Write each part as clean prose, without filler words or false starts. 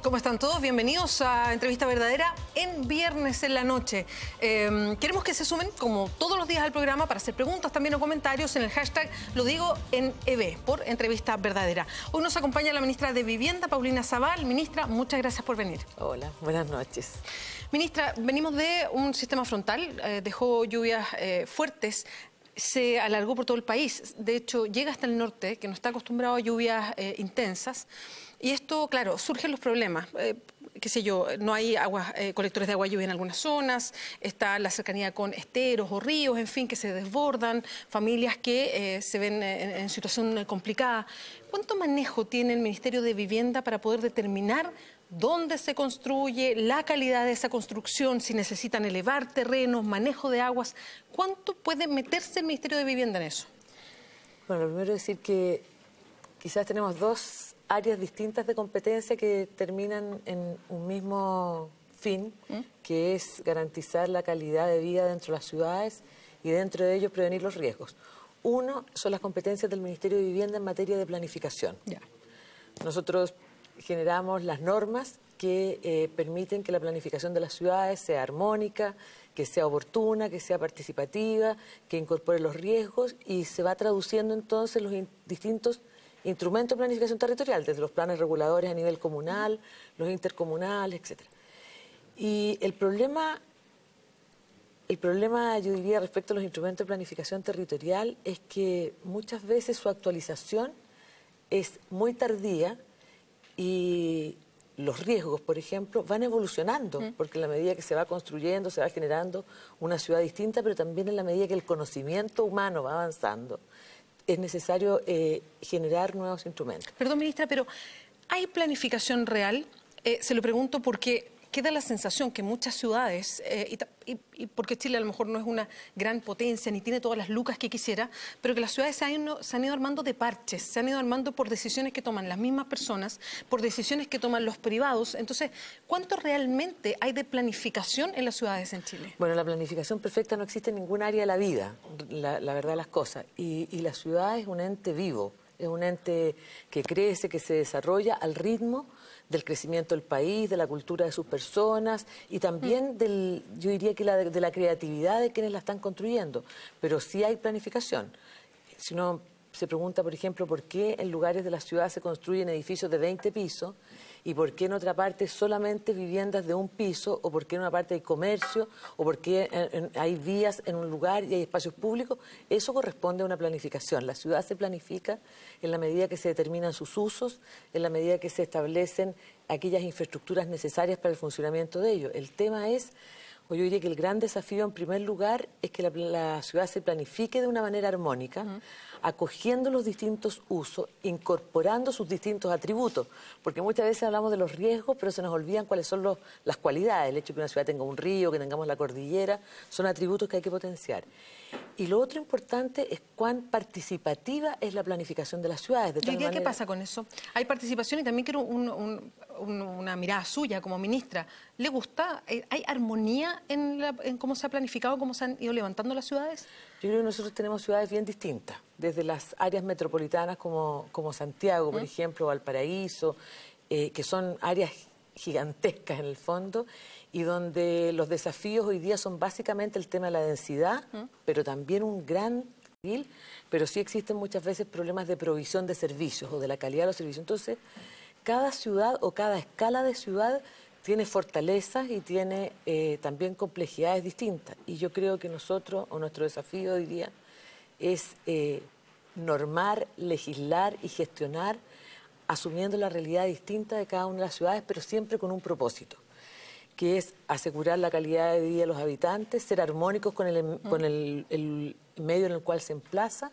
¿Cómo están todos? Bienvenidos a Entrevista Verdadera en viernes en la noche. Queremos que se sumen, como todos los días al programa, para hacer preguntas también o comentarios en el hashtag Lo Digo en EB, por Entrevista Verdadera. Hoy nos acompaña la ministra de Vivienda, Paulina Zabal. Ministra, muchas gracias por venir. Hola, buenas noches. Ministra, venimos de un sistema frontal, dejó lluvias fuertes. Se alargó por todo el país, de hecho llega hasta el norte, que no está acostumbrado a lluvias intensas, y esto, claro, surgen los problemas, qué sé yo, no hay colectores de agua lluvia en algunas zonas, está la cercanía con esteros o ríos, en fin, que se desbordan, familias que se ven en situación complicada. ¿Cuánto manejo tiene el Ministerio de Vivienda para poder determinar dónde se construye, la calidad de esa construcción, si necesitan elevar terrenos, manejo de aguas? ¿Cuánto puede meterse el Ministerio de Vivienda en eso? Bueno, lo primero es decir que quizás tenemos dos áreas distintas de competencia que terminan en un mismo fin, que es garantizar la calidad de vida dentro de las ciudades y dentro de ello prevenir los riesgos. Uno son las competencias del Ministerio de Vivienda en materia de planificación. Ya. Nosotros generamos las normas que permiten que la planificación de las ciudades sea armónica, que sea oportuna, que sea participativa, que incorpore los riesgos, y se va traduciendo entonces los distintos instrumentos de planificación territorial, desde los planes reguladores a nivel comunal, los intercomunales, etc. Y el problema, yo diría, respecto a los instrumentos de planificación territorial es que muchas veces su actualización es muy tardía y los riesgos, por ejemplo, van evolucionando, porque en la medida que se va construyendo, se va generando una ciudad distinta, pero también en la medida que el conocimiento humano va avanzando, es necesario generar nuevos instrumentos. Perdón, ministra, pero ¿hay planificación real? Se lo pregunto porque queda la sensación que muchas ciudades, y porque Chile a lo mejor no es una gran potencia ni tiene todas las lucas que quisiera, pero que las ciudades se han ido armando de parches, se han ido armando por decisiones que toman las mismas personas, por decisiones que toman los privados. Entonces, ¿cuánto realmente hay de planificación en las ciudades en Chile? Bueno, la planificación perfecta no existe en ningún área de la vida, la verdad de las cosas. Y la ciudad es un ente vivo, es un ente que crece, que se desarrolla al ritmo del crecimiento del país, de la cultura de sus personas y también yo diría que de la creatividad de quienes la están construyendo. Pero sí hay planificación. Si uno se pregunta, por ejemplo, por qué en lugares de la ciudad se construyen edificios de 20 pisos y por qué en otra parte solamente viviendas de un piso, o por qué en una parte hay comercio, o por qué hay vías en un lugar y hay espacios públicos, eso corresponde a una planificación. La ciudad se planifica en la medida que se determinan sus usos, en la medida que se establecen aquellas infraestructuras necesarias para el funcionamiento de ello. El tema es, o yo diría que el gran desafío en primer lugar es que la ciudad se planifique de una manera armónica, acogiendo los distintos usos, incorporando sus distintos atributos, porque muchas veces hablamos de los riesgos, pero se nos olvidan cuáles son las cualidades. El hecho de que una ciudad tenga un río, que tengamos la cordillera, son atributos que hay que potenciar. Y lo otro importante es cuán participativa es la planificación de las ciudades. ¿Y hoy día qué pasa con eso? Hay participación y también quiero una mirada suya como ministra. ¿Le gusta? ¿Hay armonía en cómo se ha planificado, cómo se han ido levantando las ciudades? Yo creo que nosotros tenemos ciudades bien distintas, desde las áreas metropolitanas como Santiago, por ejemplo, Valparaíso, que son áreas gigantescas en el fondo, y donde los desafíos hoy día son básicamente el tema de la densidad, pero también un gran pero sí existen muchas veces problemas de provisión de servicios o de la calidad de los servicios. Entonces, cada ciudad o cada escala de ciudad tiene fortalezas y tiene también complejidades distintas. Y yo creo que nosotros, o nuestro desafío hoy día, es normar, legislar y gestionar asumiendo la realidad distinta de cada una de las ciudades, pero siempre con un propósito, que es asegurar la calidad de vida de los habitantes, ser armónicos con el medio en el cual se emplaza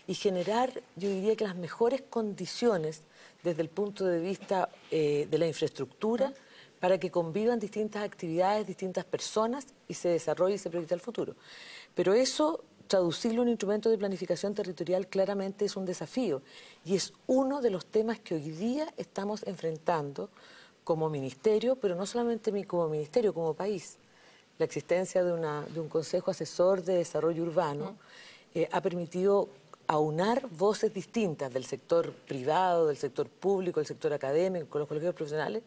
y generar, yo diría que las mejores condiciones desde el punto de vista de la infraestructura para que convivan distintas actividades, distintas personas y se desarrolle y se proyecte el futuro. Pero eso, traducirlo en un instrumento de planificación territorial claramente es un desafío y es uno de los temas que hoy día estamos enfrentando como ministerio, pero no solamente como ministerio, como país. La existencia de un Consejo Asesor de Desarrollo Urbano ha permitido aunar voces distintas del sector privado, del sector público, del sector académico, con los colegios profesionales,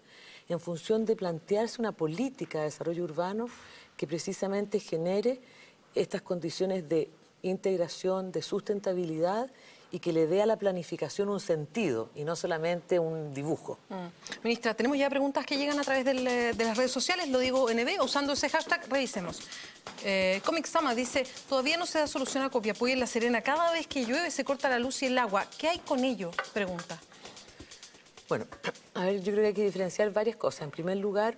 en función de plantearse una política de desarrollo urbano que precisamente genere estas condiciones de integración, de sustentabilidad y que le dé a la planificación un sentido y no solamente un dibujo. Ministra, tenemos ya preguntas que llegan a través de las redes sociales, lo digo NB, usando ese hashtag, revisemos. Comic Sama dice, todavía no se da solución a Copiapó y en La Serena, cada vez que llueve se corta la luz y el agua. ¿Qué hay con ello? Pregunta. Bueno, a ver, yo creo que hay que diferenciar varias cosas. En primer lugar,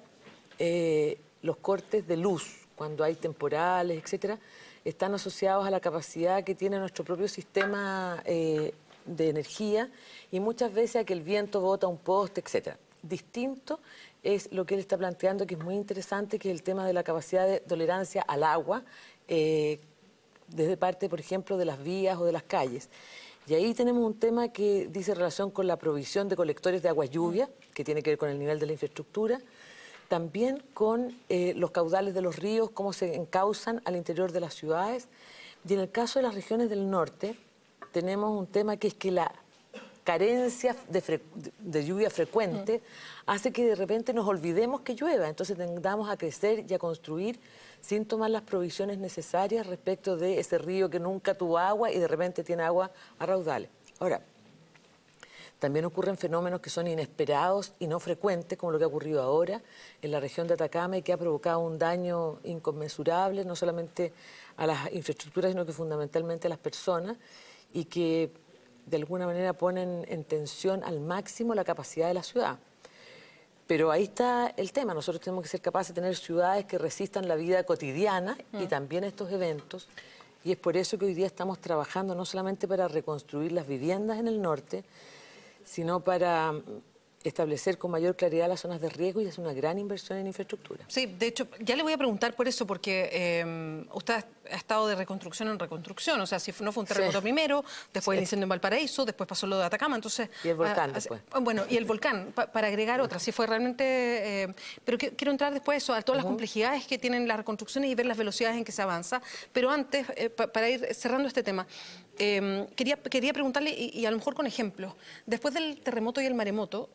los cortes de luz, cuando hay temporales, etcétera, están asociados a la capacidad que tiene nuestro propio sistema de energía y muchas veces a que el viento bota un poste, etcétera. Distinto es lo que él está planteando, que es muy interesante, que es el tema de la capacidad de tolerancia al agua, desde parte, por ejemplo, de las vías o de las calles. Y ahí tenemos un tema que dice relación con la provisión de colectores de agua lluvia, que tiene que ver con el nivel de la infraestructura, también con los caudales de los ríos, cómo se encausan al interior de las ciudades. Y en el caso de las regiones del norte, tenemos un tema que es que la carencia de lluvia frecuente hace que de repente nos olvidemos que llueva, entonces tendamos a crecer y a construir sin tomar las provisiones necesarias respecto de ese río que nunca tuvo agua y de repente tiene agua a raudales. Ahora, también ocurren fenómenos que son inesperados y no frecuentes, como lo que ha ocurrido ahora en la región de Atacama y que ha provocado un daño inconmensurable, no solamente a las infraestructuras, sino que fundamentalmente a las personas, y que de alguna manera ponen en tensión al máximo la capacidad de la ciudad. Pero ahí está el tema, nosotros tenemos que ser capaces de tener ciudades que resistan la vida cotidiana y también estos eventos, y es por eso que hoy día estamos trabajando no solamente para reconstruir las viviendas en el norte, sino para establecer con mayor claridad las zonas de riesgo y hacer una gran inversión en infraestructura. Sí, de hecho, ya le voy a preguntar por eso, porque usted ha estado de reconstrucción en reconstrucción, o sea, si no fue un terremoto primero, después el incendio en Valparaíso, después pasó lo de Atacama, entonces... Y el volcán después. Bueno, y el volcán, para agregar otra, sí fue realmente... pero quiero entrar después a eso, a todas las complejidades que tienen las reconstrucciones y ver las velocidades en que se avanza, pero antes, para ir cerrando este tema, quería preguntarle, y a lo mejor con ejemplos, después del terremoto y el maremoto,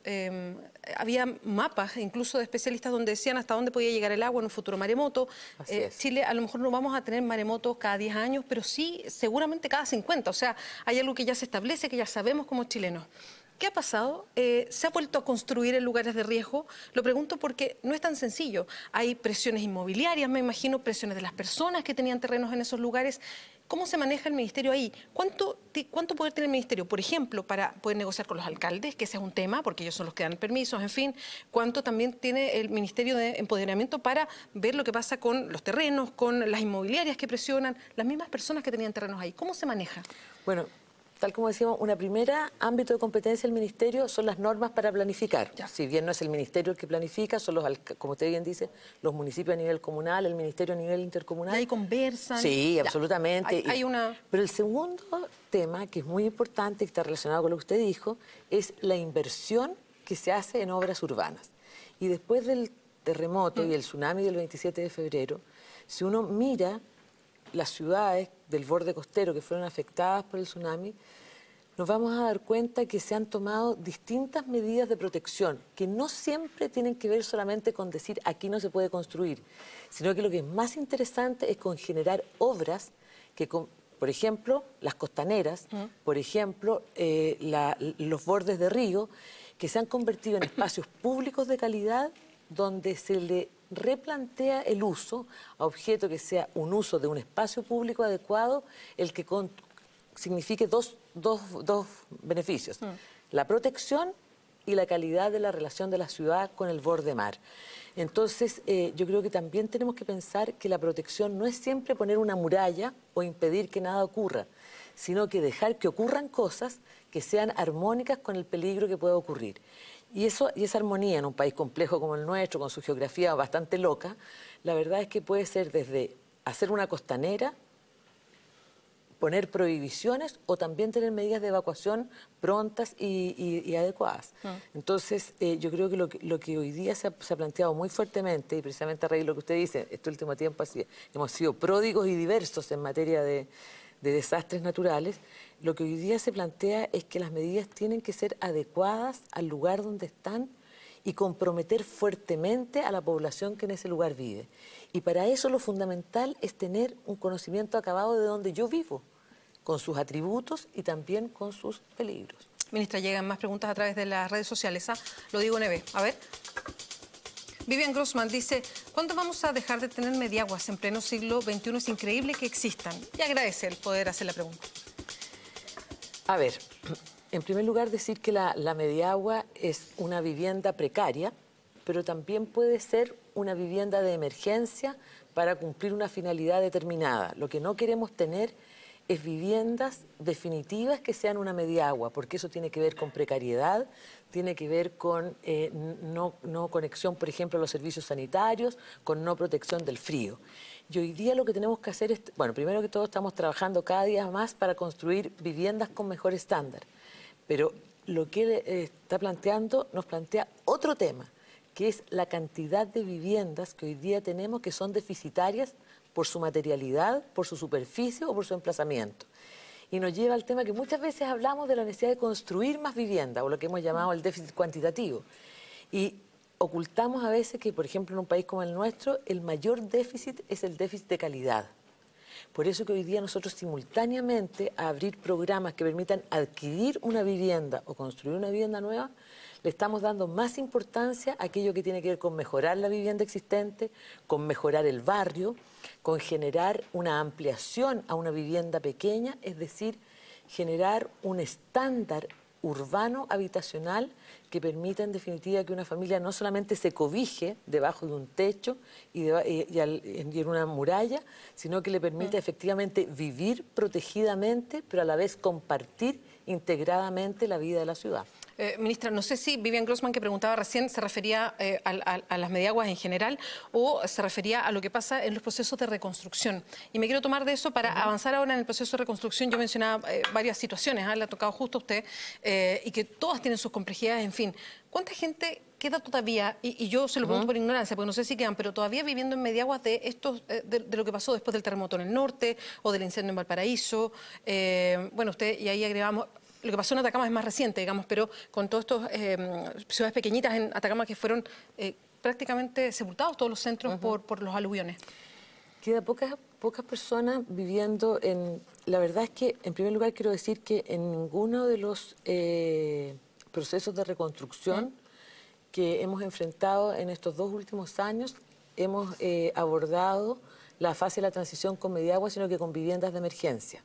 había mapas, incluso de especialistas, donde decían hasta dónde podía llegar el agua en un futuro maremoto. Chile, a lo mejor no vamos a tener maremotos cada 10 años, pero sí seguramente cada 50. O sea, hay algo que ya se establece, que ya sabemos como chilenos. ¿Qué ha pasado? ¿Se ha vuelto a construir en lugares de riesgo? Lo pregunto porque no es tan sencillo. Hay presiones inmobiliarias, me imagino, presiones de las personas que tenían terrenos en esos lugares. ¿Cómo se maneja el ministerio ahí? ¿Cuánto poder tiene el ministerio, por ejemplo, para poder negociar con los alcaldes, que ese es un tema, porque ellos son los que dan permisos, en fin? ¿Cuánto también tiene el Ministerio de Empoderamiento para ver lo que pasa con los terrenos, con las inmobiliarias que presionan, las mismas personas que tenían terrenos ahí? ¿Cómo se maneja? Bueno, tal como decíamos, una primera ámbito de competencia del Ministerio son las normas para planificar. Ya. Si bien no es el Ministerio el que planifica, son los, como usted bien dice, los municipios a nivel comunal, el Ministerio a nivel intercomunal. ¿Y ahí conversan? Sí, absolutamente. Hay una... Pero el segundo tema, que es muy importante, que está relacionado con lo que usted dijo, es la inversión que se hace en obras urbanas. Y después del terremoto y el tsunami del 27 de febrero, si uno mira las ciudades del borde costero que fueron afectadas por el tsunami, nos vamos a dar cuenta que se han tomado distintas medidas de protección, que no siempre tienen que ver solamente con decir aquí no se puede construir, sino que lo que es más interesante es con generar obras que, por ejemplo, las costaneras, por ejemplo, los bordes de río, que se han convertido en espacios públicos de calidad donde se le replantea el uso a objeto que sea un uso de un espacio público adecuado, el que signifique dos beneficios, la protección y la calidad de la relación de la ciudad con el borde mar. Entonces, yo creo que también tenemos que pensar que la protección no es siempre poner una muralla o impedir que nada ocurra, sino que dejar que ocurran cosas que sean armónicas con el peligro que pueda ocurrir. Y esa armonía en un país complejo como el nuestro, con su geografía bastante loca, la verdad es que puede ser desde hacer una costanera, poner prohibiciones o también tener medidas de evacuación prontas y adecuadas. Entonces, yo creo que lo que hoy día se ha planteado muy fuertemente, y precisamente a raíz de lo que usted dice, este último tiempo hemos sido pródigos y diversos en materia de desastres naturales, lo que hoy día se plantea es que las medidas tienen que ser adecuadas al lugar donde están y comprometer fuertemente a la población que en ese lugar vive. Y para eso lo fundamental es tener un conocimiento acabado de donde yo vivo, con sus atributos y también con sus peligros. Ministra, llegan más preguntas a través de las redes sociales. Lo digo en EB. A ver. Vivian Grossman dice, ¿cuándo vamos a dejar de tener mediaguas en pleno siglo XXI? Es increíble que existan. Y agradece el poder hacer la pregunta. A ver, en primer lugar decir que la mediagua es una vivienda precaria, pero también puede ser una vivienda de emergencia para cumplir una finalidad determinada. Lo que no queremos tener es viviendas definitivas que sean una mediagua, porque eso tiene que ver con precariedad, tiene que ver con no conexión, por ejemplo, a los servicios sanitarios, con no protección del frío. Y hoy día lo que tenemos que hacer es, bueno, primero que todo estamos trabajando cada día más para construir viviendas con mejor estándar, pero lo que él está planteando nos plantea otro tema, que es la cantidad de viviendas que hoy día tenemos que son deficitarias por su materialidad, por su superficie o por su emplazamiento. Y nos lleva al tema que muchas veces hablamos de la necesidad de construir más vivienda, o lo que hemos llamado el déficit cuantitativo. Y ocultamos a veces que, por ejemplo, en un país como el nuestro, el mayor déficit es el déficit de calidad. Por eso que hoy día nosotros simultáneamente a abrir programas que permitan adquirir una vivienda o construir una vivienda nueva, le estamos dando más importancia a aquello que tiene que ver con mejorar la vivienda existente, con mejorar el barrio, con generar una ampliación a una vivienda pequeña, es decir, generar un estándar urbano habitacional que permita en definitiva que una familia no solamente se cobije debajo de un techo y en una muralla, sino que le permita efectivamente vivir protegidamente, pero a la vez compartir integradamente la vida de la ciudad. Ministra, no sé si Vivian Grossman, que preguntaba recién, se refería a las mediaguas en general o se refería a lo que pasa en los procesos de reconstrucción. Y me quiero tomar de eso para avanzar ahora en el proceso de reconstrucción. Yo mencionaba varias situaciones, le ha tocado justo a usted, y que todas tienen sus complejidades, en fin. ¿Cuánta gente queda todavía, y yo se lo pregunto por ignorancia, porque no sé si quedan, pero todavía viviendo en mediaguas de lo que pasó después del terremoto en el norte o del incendio en Valparaíso? Bueno, usted, y ahí agregamos... Lo que pasó en Atacama es más reciente, digamos, pero con todas estas ciudades pequeñitas en Atacama que fueron prácticamente sepultados todos los centros por los aluviones. Queda pocas personas viviendo en... La verdad es que, en primer lugar, quiero decir que en ninguno de los procesos de reconstrucción que hemos enfrentado en estos 2 últimos años hemos abordado la fase de la transición con mediagua, sino que con viviendas de emergencia.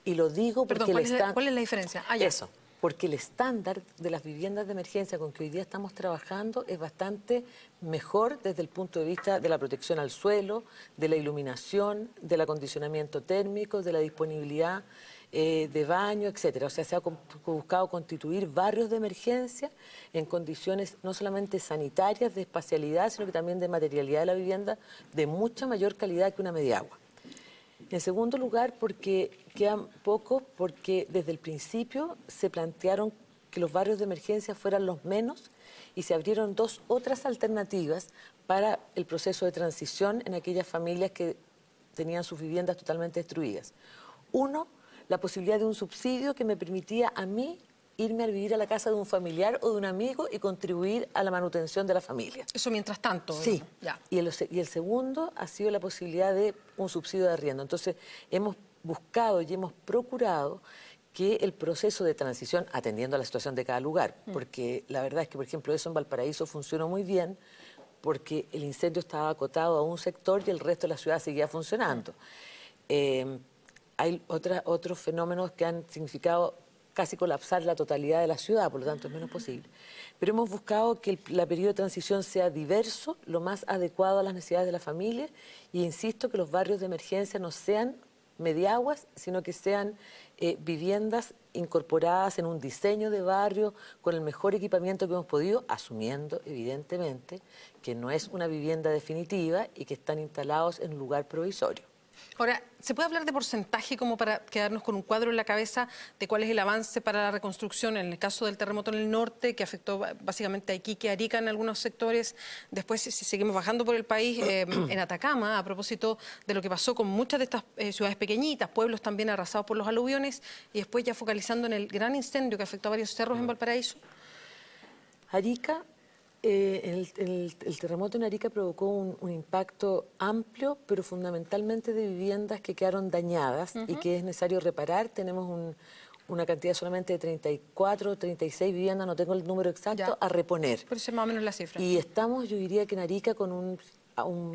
Y lo digo porque... Perdón, ¿cuál es la diferencia? Eso, porque el estándar de las viviendas de emergencia con que hoy día estamos trabajando es bastante mejor desde el punto de vista de la protección al suelo, de la iluminación, del acondicionamiento térmico, de la disponibilidad de baño, etcétera. O sea, se ha buscado constituir barrios de emergencia en condiciones no solamente sanitarias, de espacialidad, sino que también de materialidad de la vivienda de mucha mayor calidad que una mediagua. En segundo lugar, porque quedan pocos, porque desde el principio se plantearon que los barrios de emergencia fueran los menos y se abrieron 2 otras alternativas para el proceso de transición en aquellas familias que tenían sus viviendas totalmente destruidas. Uno, la posibilidad de un subsidio que me permitía a mí irme a vivir a la casa de un familiar o de un amigo y contribuir a la manutención de la familia. Eso mientras tanto. Sí, ya. Y el segundo ha sido la posibilidad de un subsidio de arriendo. Entonces, hemos buscado y hemos procurado que el proceso de transición, atendiendo a la situación de cada lugar, porque la verdad es que, por ejemplo, eso en Valparaíso funcionó muy bien, porque el incendio estaba acotado a un sector y el resto de la ciudad seguía funcionando. Hay otros fenómenos que han significado casi colapsar la totalidad de la ciudad, por lo tanto es menos posible. Pero hemos buscado que el periodo de transición sea diverso, lo más adecuado a las necesidades de la familia, y insisto que los barrios de emergencia no sean mediaguas, sino que sean viviendas incorporadas en un diseño de barrio con el mejor equipamiento que hemos podido, asumiendo evidentemente que no es una vivienda definitiva y que están instalados en un lugar provisorio. Ahora, ¿se puede hablar de porcentaje como para quedarnos con un cuadro en la cabeza de cuál es el avance para la reconstrucción en el caso del terremoto en el norte, que afectó básicamente a Iquique, Arica en algunos sectores? Después, si seguimos bajando por el país, en Atacama, a propósito de lo que pasó con muchas de estas ciudades pequeñitas, pueblos también arrasados por los aluviones, y después ya focalizando en el gran incendio que afectó a varios cerros en Valparaíso. Arica El terremoto en Arica provocó un impacto amplio, pero fundamentalmente de viviendas que quedaron dañadas y que es necesario reparar. Tenemos una cantidad solamente de 34, 36 viviendas, no tengo el número exacto, a reponer. Pero esa es más o menos la cifra. Y estamos, yo diría que en Arica, con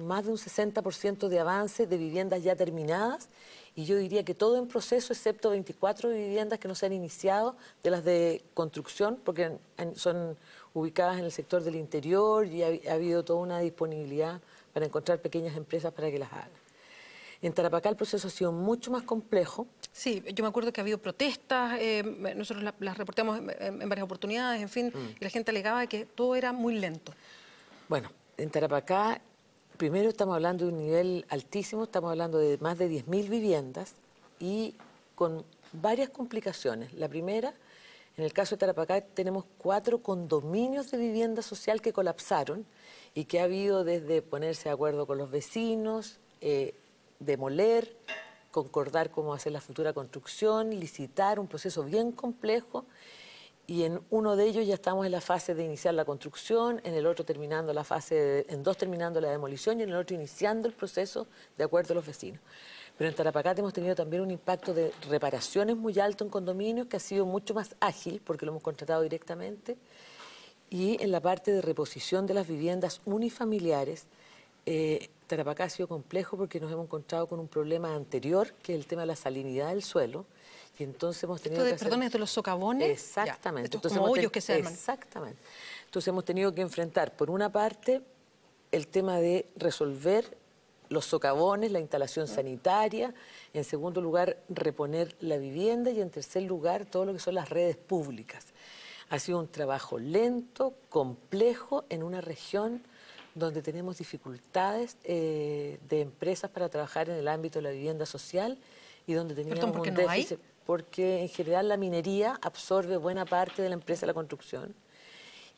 más de un 60% de avance de viviendas ya terminadas, y yo diría que todo en proceso, excepto 24 viviendas que no se han iniciado, de las de construcción, porque son ubicadas en el sector del interior y ha habido toda una disponibilidad para encontrar pequeñas empresas para que las hagan. En Tarapacá el proceso ha sido mucho más complejo. Sí, yo me acuerdo que ha habido protestas, nosotros las reportamos en varias oportunidades, en fin, y la gente alegaba que todo era muy lento. Bueno, en Tarapacá, primero estamos hablando de un nivel altísimo, estamos hablando de más de 10.000 viviendas y con varias complicaciones. La primera, en el caso de Tarapacá, tenemos 4 condominios de vivienda social que colapsaron y que ha habido desde ponerse de acuerdo con los vecinos, demoler, concordar cómo hacer la futura construcción, licitar, un proceso bien complejo. Y en uno de ellos ya estamos en la fase de iniciar la construcción, en el otro terminando la fase, en dos terminando la demolición y en el otro iniciando el proceso de acuerdo a los vecinos. Pero en Tarapacá hemos tenido también un impacto de reparaciones muy alto en condominios que ha sido mucho más ágil porque lo hemos contratado directamente. Y en la parte de reposición de las viviendas unifamiliares, Tarapacá ha sido complejo porque nos hemos encontrado con un problema anterior, que es el tema de la salinidad del suelo. Y entonces hemos tenido que hacer... Perdón, ¿es de los socavones? Exactamente. Ya, estos como hoyos que se arman. Exactamente. Entonces hemos tenido que enfrentar, por una parte, el tema de resolver los socavones, la instalación sanitaria, en segundo lugar, reponer la vivienda y en tercer lugar, todo lo que son las redes públicas. Ha sido un trabajo lento, complejo, en una región donde tenemos dificultades de empresas para trabajar en el ámbito de la vivienda social y donde teníamos un déficit. Porque en general la minería absorbe buena parte de la empresa de la construcción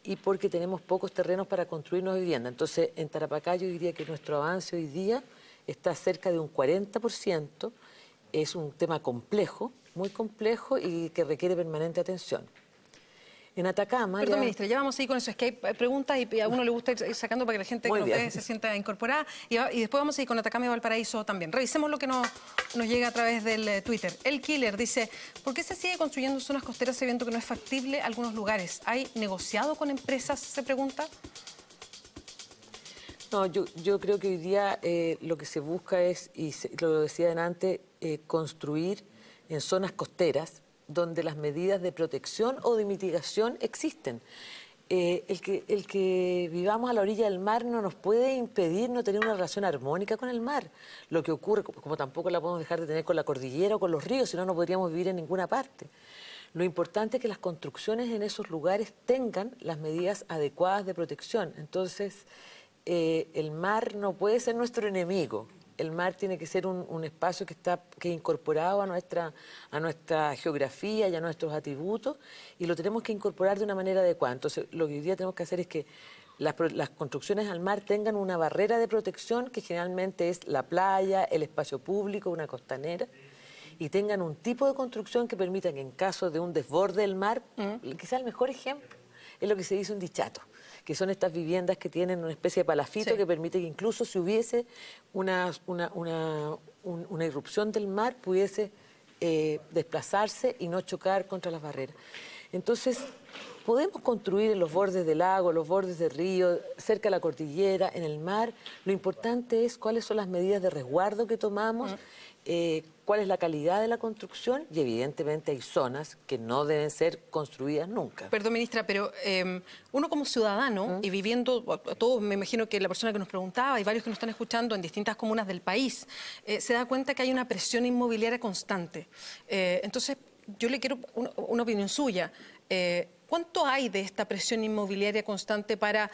y porque tenemos pocos terrenos para construir nuevas viviendas. Entonces, en Tarapacá yo diría que nuestro avance hoy día está cerca de un 40%. Es un tema complejo, muy complejo y que requiere permanente atención. En Atacama... Perdón, ministra, ya vamos a ir con eso. Es que hay preguntas y a uno le gusta ir sacando para que la gente que nos ve se sienta incorporada. Y después vamos a ir con Atacama y Valparaíso también. Revisemos lo que nos llega a través del Twitter. El Killer dice, ¿por qué se sigue construyendo zonas costeras sabiendo que no es factible algunos lugares? ¿Hay negociado con empresas? Se pregunta. No, yo creo que hoy día lo que se busca es, y lo decía antes, construir en zonas costeras donde las medidas de protección o de mitigación existen. El que vivamos a la orilla del mar no nos puede impedir no tener una relación armónica con el mar. Lo que ocurre, como tampoco la podemos dejar de tener con la cordillera o con los ríos, si no, no podríamos vivir en ninguna parte. Lo importante es que las construcciones en esos lugares tengan las medidas adecuadas de protección. Entonces, el mar no puede ser nuestro enemigo. El mar tiene que ser un espacio que es incorporado a nuestra geografía y a nuestros atributos y lo tenemos que incorporar de una manera adecuada. Entonces, lo que hoy día tenemos que hacer es que las construcciones al mar tengan una barrera de protección que generalmente es la playa, el espacio público, una costanera, y tengan un tipo de construcción que permita que en caso de un desborde del mar, quizá el mejor ejemplo es lo que se dice un dichato, que son estas viviendas que tienen una especie de palafito que permite que incluso si hubiese una irrupción del mar pudiese desplazarse y no chocar contra las barreras. Entonces, podemos construir en los bordes del lago, los bordes del río, cerca de la cordillera, en el mar. Lo importante es cuáles son las medidas de resguardo que tomamos, cuál es la calidad de la construcción y evidentemente hay zonas que no deben ser construidas nunca. Perdón, ministra, pero uno como ciudadano y viviendo, todos me imagino que la persona que nos preguntaba y varios que nos están escuchando en distintas comunas del país, se da cuenta que hay una presión inmobiliaria constante. Entonces, yo le quiero una opinión suya. ¿Cuánto hay de esta presión inmobiliaria constante para,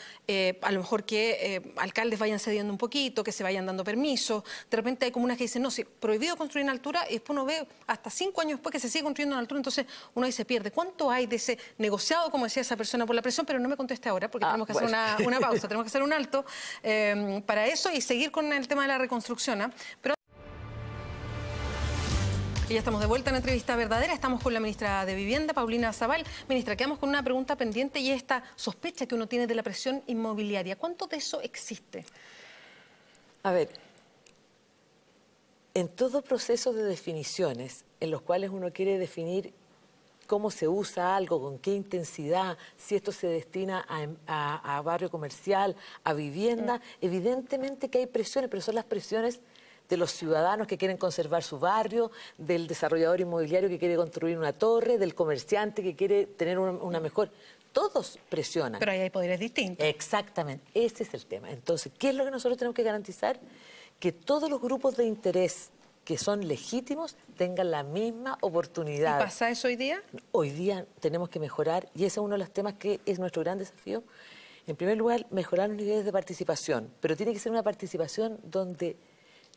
a lo mejor, que alcaldes vayan cediendo un poquito, que se vayan dando permisos? De repente hay comunas que dicen, no, sí, prohibido construir en altura, y después uno ve hasta 5 años después que se sigue construyendo en altura, entonces uno ahí se pierde. ¿Cuánto hay de ese negociado, como decía esa persona, por la presión? Pero no me conteste ahora, porque tenemos que hacer una pausa, tenemos que hacer un alto para eso y seguir con el tema de la reconstrucción. Pero Y ya estamos de vuelta en Entrevista Verdadera. Estamos con la ministra de Vivienda, Paulina Zabal. Ministra, quedamos con una pregunta pendiente y esta sospecha que uno tiene de la presión inmobiliaria. ¿Cuánto de eso existe? A ver, en todo proceso de definiciones en los cuales uno quiere definir cómo se usa algo, con qué intensidad, si esto se destina a barrio comercial, a vivienda, evidentemente que hay presiones, pero son las presiones de los ciudadanos que quieren conservar su barrio, del desarrollador inmobiliario que quiere construir una torre, del comerciante que quiere tener una mejor... Todos presionan. Pero ahí hay poderes distintos. Exactamente, ese es el tema. Entonces, ¿qué es lo que nosotros tenemos que garantizar? Que todos los grupos de interés que son legítimos tengan la misma oportunidad. ¿Y pasa eso hoy día? Hoy día tenemos que mejorar, y ese es uno de los temas que es nuestro gran desafío. En primer lugar, mejorar los niveles de participación, pero tiene que ser una participación donde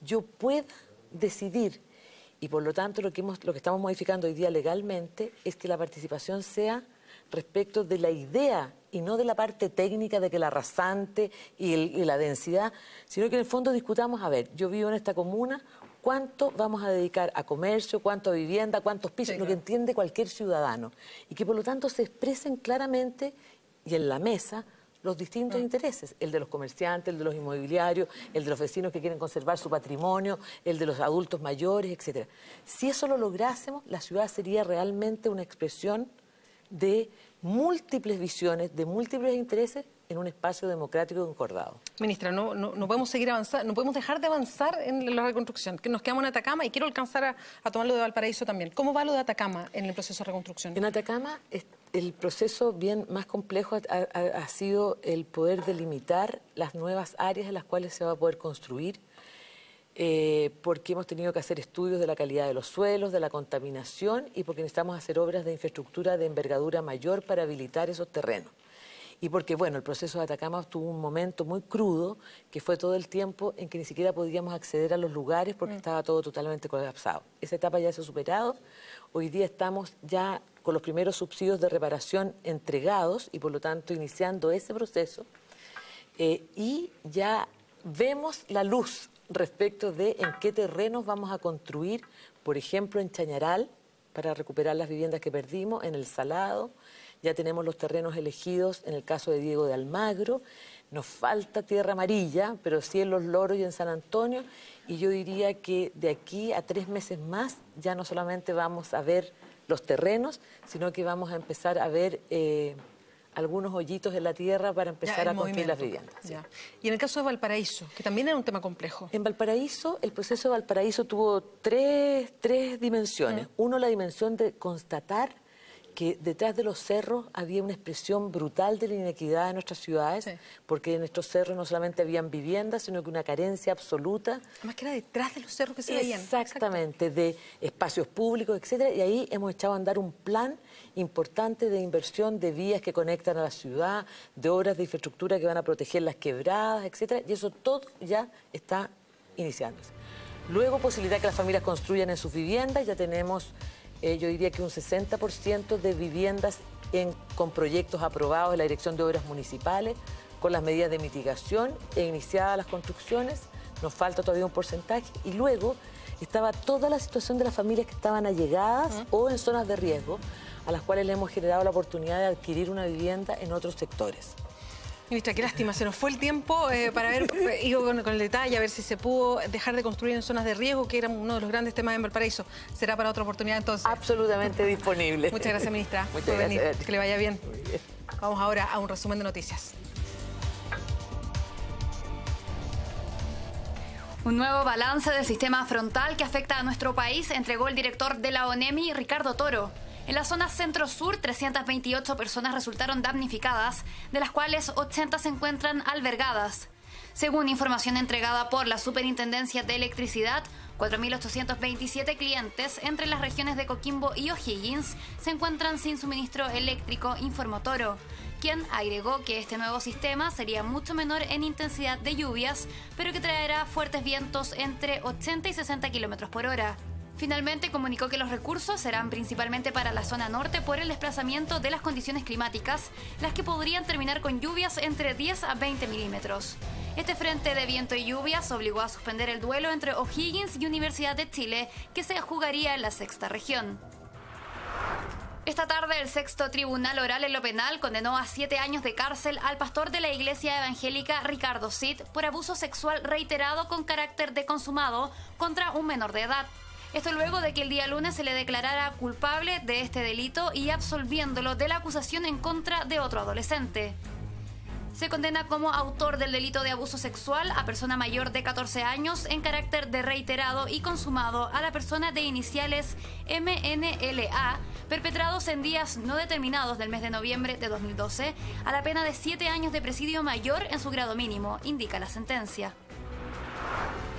yo pueda decidir, y por lo tanto lo que estamos modificando hoy día legalmente es que la participación sea respecto de la idea y no de la parte técnica de que la rasante y la densidad, sino que en el fondo discutamos, a ver, yo vivo en esta comuna, ¿cuánto vamos a dedicar a comercio, cuánto a vivienda, cuántos pisos? Sí, claro. Lo que entiende cualquier ciudadano. Y que por lo tanto se expresen claramente y en la mesa los distintos intereses, el de los comerciantes, el de los inmobiliarios, el de los vecinos que quieren conservar su patrimonio, el de los adultos mayores, etc. Si eso lo lográsemos, la ciudad sería realmente una expresión de múltiples visiones, de múltiples intereses en un espacio democrático concordado. Ministra, no podemos seguir avanzando, no podemos dejar de avanzar en la reconstrucción, que nos quedamos en Atacama y quiero alcanzar a tomar lo de Valparaíso también. ¿Cómo va lo de Atacama en el proceso de reconstrucción? En Atacama el proceso bien más complejo ha sido el poder delimitar las nuevas áreas en las cuales se va a poder construir, porque hemos tenido que hacer estudios de la calidad de los suelos, de la contaminación y porque necesitamos hacer obras de infraestructura de envergadura mayor para habilitar esos terrenos. Y porque, bueno, el proceso de Atacama tuvo un momento muy crudo, que fue todo el tiempo en que ni siquiera podíamos acceder a los lugares porque estaba todo totalmente colapsado. Esa etapa ya se ha superado. Hoy día estamos ya con los primeros subsidios de reparación entregados y, por lo tanto, iniciando ese proceso. Y ya vemos la luz respecto de en qué terrenos vamos a construir, por ejemplo, en Chañaral, para recuperar las viviendas que perdimos, en El Salado. Ya tenemos los terrenos elegidos en el caso de Diego de Almagro. Nos falta Tierra Amarilla, pero sí en Los Loros y en San Antonio. Y yo diría que de aquí a 3 meses más ya no solamente vamos a ver los terrenos, sino que vamos a empezar a ver algunos hoyitos en la tierra para empezar a construir las viviendas. Sí. Y en el caso de Valparaíso, que también era un tema complejo. En Valparaíso, el proceso de Valparaíso tuvo tres dimensiones. Uno, la dimensión de constatar que detrás de los cerros había una expresión brutal de la inequidad de nuestras ciudades, porque en estos cerros no solamente habían viviendas, sino que una carencia absoluta. Además que era detrás de los cerros que se veían. Exactamente, de espacios públicos, etcétera, y ahí hemos echado a andar un plan importante de inversión de vías que conectan a la ciudad, de obras de infraestructura que van a proteger las quebradas, etcétera, y eso todo ya está iniciándose. Luego, posibilitar que las familias construyan en sus viviendas, ya tenemos... yo diría que un 60% de viviendas con proyectos aprobados en la Dirección de Obras Municipales, con las medidas de mitigación e iniciadas las construcciones. Nos falta todavía un porcentaje. Y luego estaba toda la situación de las familias que estaban allegadas o en zonas de riesgo, a las cuales le hemos generado la oportunidad de adquirir una vivienda en otros sectores. Ministra, qué lástima, se nos fue el tiempo para ver, con el detalle, a ver si se pudo dejar de construir en zonas de riesgo, que era uno de los grandes temas en Valparaíso. Será para otra oportunidad entonces. Absolutamente disponible. Muchas gracias, ministra. Muchas gracias. Que le vaya bien. Vamos ahora a un resumen de noticias. Un nuevo balance del sistema frontal que afecta a nuestro país entregó el director de la ONEMI, Ricardo Toro. En la zona centro-sur, 328 personas resultaron damnificadas, de las cuales 80 se encuentran albergadas. Según información entregada por la Superintendencia de Electricidad, 4.827 clientes entre las regiones de Coquimbo y O'Higgins se encuentran sin suministro eléctrico, informó Toro, quien agregó que este nuevo sistema sería mucho menor en intensidad de lluvias, pero que traerá fuertes vientos entre 80 y 60 km por hora. Finalmente comunicó que los recursos serán principalmente para la zona norte por el desplazamiento de las condiciones climáticas, las que podrían terminar con lluvias entre 10 a 20 milímetros. Este frente de viento y lluvias obligó a suspender el duelo entre O'Higgins y Universidad de Chile, que se jugaría en la sexta región. Esta tarde, el sexto tribunal oral en lo penal condenó a 7 años de cárcel al pastor de la Iglesia Evangélica Ricardo Cid por abuso sexual reiterado con carácter de consumado contra un menor de edad. Esto luego de que el día lunes se le declarara culpable de este delito y absolviéndolo de la acusación en contra de otro adolescente. Se condena como autor del delito de abuso sexual a persona mayor de 14 años en carácter de reiterado y consumado a la persona de iniciales MNLA, perpetrados en días no determinados del mes de noviembre de 2012, a la pena de 7 años de presidio mayor en su grado mínimo, indica la sentencia.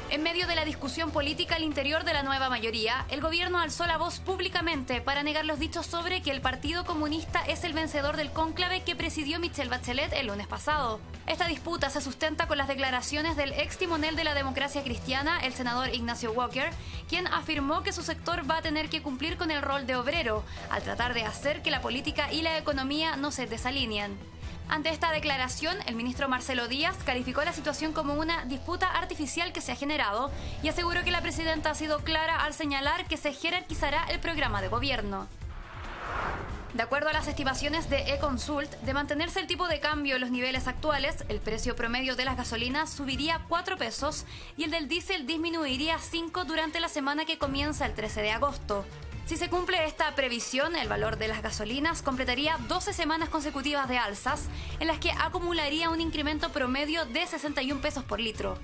En medio de la discusión política al interior de la nueva mayoría, el gobierno alzó la voz públicamente para negar los dichos sobre que el Partido Comunista es el vencedor del cónclave que presidió Michelle Bachelet el lunes pasado. Esta disputa se sustenta con las declaraciones del ex timonel de la democracia cristiana, el senador Ignacio Walker, quien afirmó que su sector va a tener que cumplir con el rol de obrero, al tratar de hacer que la política y la economía no se desalineen. Ante esta declaración, el ministro Marcelo Díaz calificó la situación como una disputa artificial que se ha generado y aseguró que la presidenta ha sido clara al señalar que se jerarquizará el programa de gobierno. De acuerdo a las estimaciones de eConsult, de mantenerse el tipo de cambio en los niveles actuales, el precio promedio de las gasolinas subiría 4 pesos y el del diésel disminuiría 5 durante la semana que comienza el 13 de agosto. Si se cumple esta previsión, el valor de las gasolinas completaría 12 semanas consecutivas de alzas, en las que acumularía un incremento promedio de 61 pesos por litro.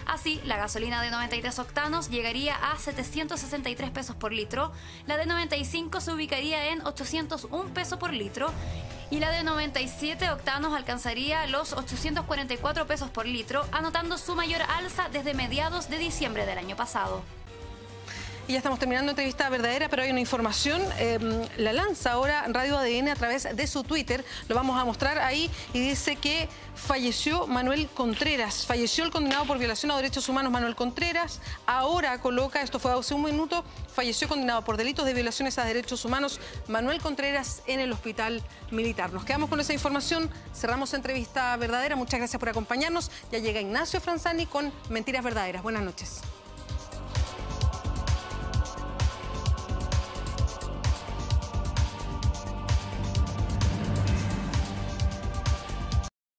Así, la gasolina de 93 octanos llegaría a 763 pesos por litro, la de 95 se ubicaría en 801 pesos por litro y la de 97 octanos alcanzaría los 844 pesos por litro, anotando su mayor alza desde mediados de diciembre del año pasado. Y ya estamos terminando entrevista verdadera, pero hay una información. La lanza ahora Radio ADN a través de su Twitter. Lo vamos a mostrar ahí y dice que falleció Manuel Contreras. Falleció el condenado por violación a derechos humanos Manuel Contreras. Ahora coloca, esto fue hace un minuto, falleció condenado por delitos de violaciones a derechos humanos Manuel Contreras en el hospital militar. Nos quedamos con esa información. Cerramos entrevista verdadera. Muchas gracias por acompañarnos. Ya llega Ignacio Franzani con Mentiras Verdaderas. Buenas noches.